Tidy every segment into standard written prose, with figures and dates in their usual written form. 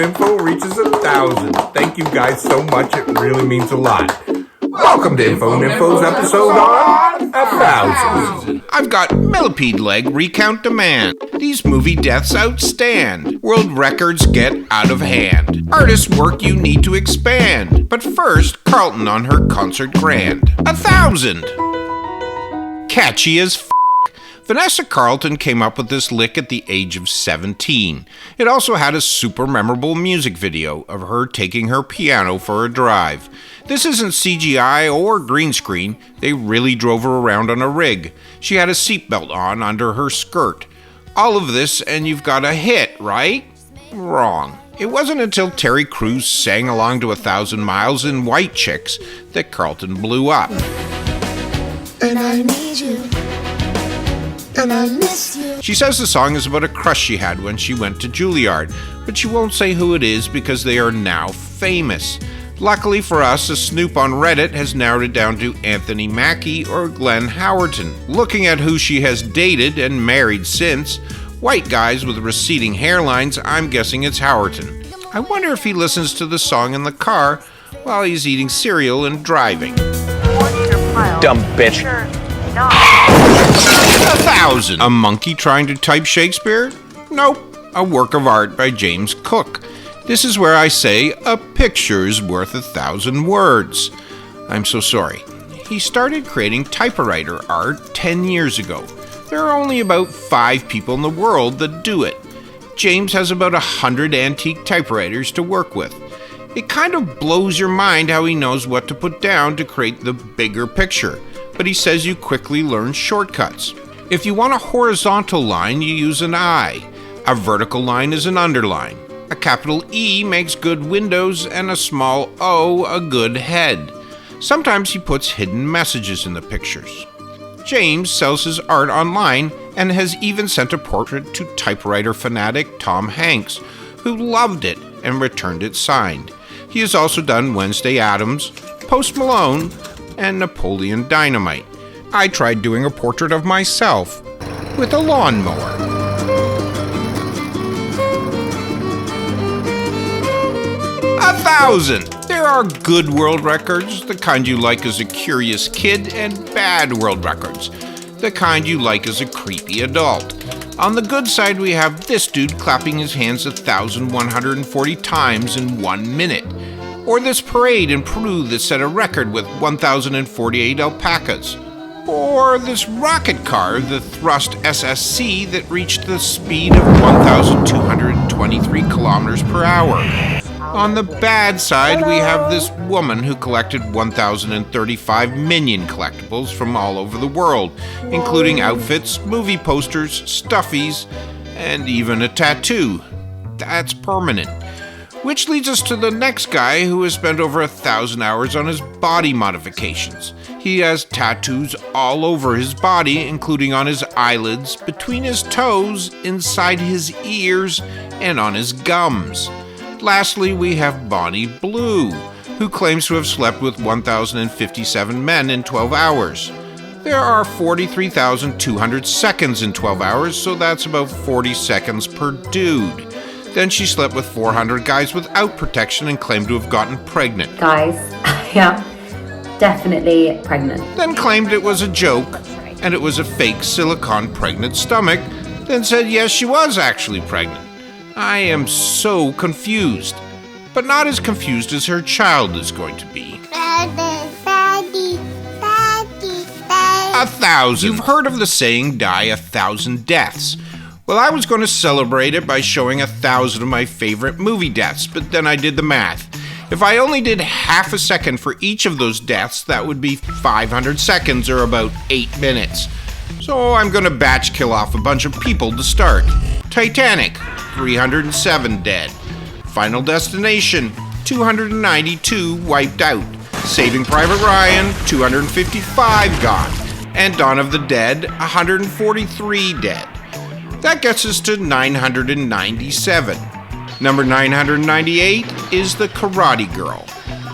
Info reaches 1,000. Thank you guys so much. It really means a lot. Welcome to Info's episode on 1,000. I've got millipede leg recount demand. These movie deaths outstand. World records get out of hand. Artists' work you need to expand. But first, Carlton on her concert grand. 1,000. Catchy as f***. Vanessa Carlton came up with this lick at the age of 17. It also had a super memorable music video of her taking her piano for a drive. This isn't CGI or green screen. They really drove her around on a rig. She had a seatbelt on under her skirt. All of this and you've got a hit, right? Wrong. It wasn't until Terry Crews sang along to 1,000 Miles in White Chicks that Carlton blew up. And I need you. And I miss you. She says the song is about a crush she had when she went to Guillard, but she won't say who it is because they are now famous. Luckily for us, a snoop on Reddit has narrowed it down to Anthony Mackie or Glenn Howerton. Looking at who she has dated and married since, white guys with receding hairlines, I'm guessing it's Howerton. I wonder if he listens to the song in the car while he's eating cereal and driving. Dumb bitch. 1,000. A monkey trying to type Shakespeare? Nope. A work of art by James Cook. This is where I say a picture's worth 1,000 words. I'm so sorry. He started creating typewriter art 10 years ago. There are only about 5 people in the world that do it. James has about 100 antique typewriters to work with. It kind of blows your mind how he knows what to put down to create the bigger picture. But he says you quickly learn shortcuts. If you want a horizontal line, you use an I. A vertical line is an underline. A capital E makes good windows and a small O a good head. Sometimes he puts hidden messages in the pictures. James sells his art online and has even sent a portrait to typewriter fanatic Tom Hanks, who loved it and returned it signed. He has also done Wednesday Addams, Post Malone, and Napoleon Dynamite. I tried doing a portrait of myself with a lawnmower. 1,000! There are good world records, the kind you like as a curious kid, and bad world records, the kind you like as a creepy adult. On the good side, we have this dude clapping his hands 1,140 times in 1 minute. Or this parade in Peru that set a record with 1,048 alpacas. Or this rocket car, the Thrust SSC, that reached the speed of 1,223 kilometers per hour. On the bad side, we have this woman who collected 1,035 Minion collectibles from all over the world, including outfits, movie posters, stuffies, and even a tattoo. That's permanent. Which leads us to the next guy who has spent over 1,000 hours on his body modifications. He has tattoos all over his body, including on his eyelids, between his toes, inside his ears, and on his gums. Lastly, we have Bonnie Blue, who claims to have slept with 1,057 men in 12 hours. There are 43,200 seconds in 12 hours, so that's about 40 seconds per dude. Then she slept with 400 guys without protection and claimed to have gotten pregnant. Guys, yeah, definitely pregnant. Then claimed it was a joke and it was a fake silicone pregnant stomach. Then said yes, she was actually pregnant. I am so confused, but not as confused as her child is going to be. 1,000. You've heard of the saying, die 1,000 deaths. Well, I was going to celebrate it by showing 1,000 of my favorite movie deaths, but then I did the math. If I only did half a second for each of those deaths, that would be 500 seconds or about 8 minutes. So I'm going to batch kill off a bunch of people to start. Titanic, 307 dead. Final Destination, 292 wiped out. Saving Private Ryan, 255 gone. And Dawn of the Dead, 143 dead. That gets us to 997. Number 998 is The Karate Girl.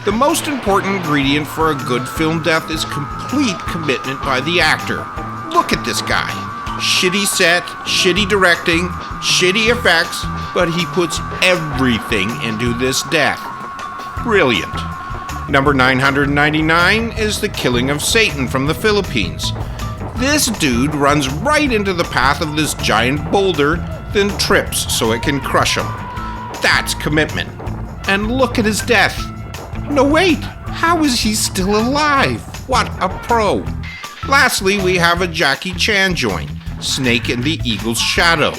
The most important ingredient for a good film death is complete commitment by the actor. Look at this guy. shitty set, shitty directing, shitty effects, but he puts everything into this death. Brilliant. Number 999 is The Killing of Satan from the Philippines. This dude runs right into the path of this giant boulder, then trips so it can crush him. That's commitment. And look at his death. No, wait, how is he still alive? What a pro. Lastly, we have a Jackie Chan joint, Snake in the Eagle's Shadow.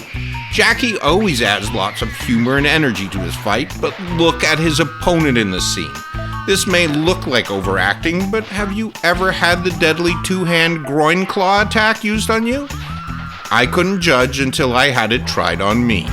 Jackie always adds lots of humor and energy to his fight, but look at his opponent in the scene. This may look like overacting, but have you ever had the deadly two-hand groin claw attack used on you? I couldn't judge until I had it tried on me.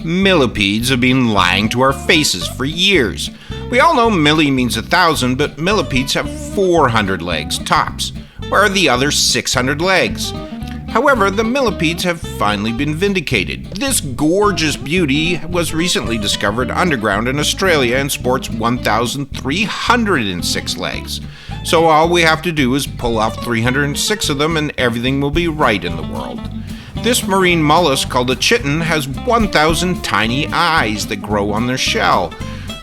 Millipedes have been lying to our faces for years. We all know milli means 1,000, but millipedes have 400 legs tops. Where are the other 600 legs? However, the millipedes have finally been vindicated. This gorgeous beauty was recently discovered underground in Australia and sports 1,306 legs. So all we have to do is pull off 306 of them and everything will be right in the world. This marine mollusk called a chitin has 1,000 tiny eyes that grow on their shell.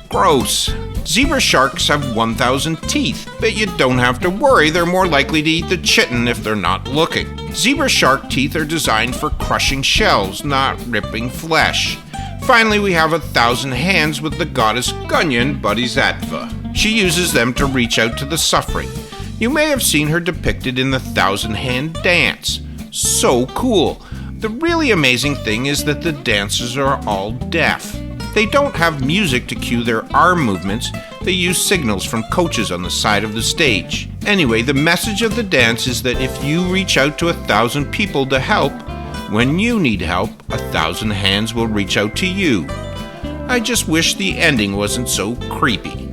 Gross. Zebra sharks have 1,000 teeth, but you don't have to worry, they're more likely to eat the chitin if they're not looking. Zebra shark teeth are designed for crushing shells, not ripping flesh. Finally, we have 1,000 hands with the goddess Gunyan Bodhisattva. She uses them to reach out to the suffering. You may have seen her depicted in the 1,000-hand dance. So cool. The really amazing thing is that the dancers are all deaf. They don't have music to cue their arm movements, they use signals from coaches on the side of the stage. Anyway, the message of the dance is that if you reach out to 1,000 people to help, when you need help, 1,000 hands will reach out to you. I just wish the ending wasn't so creepy.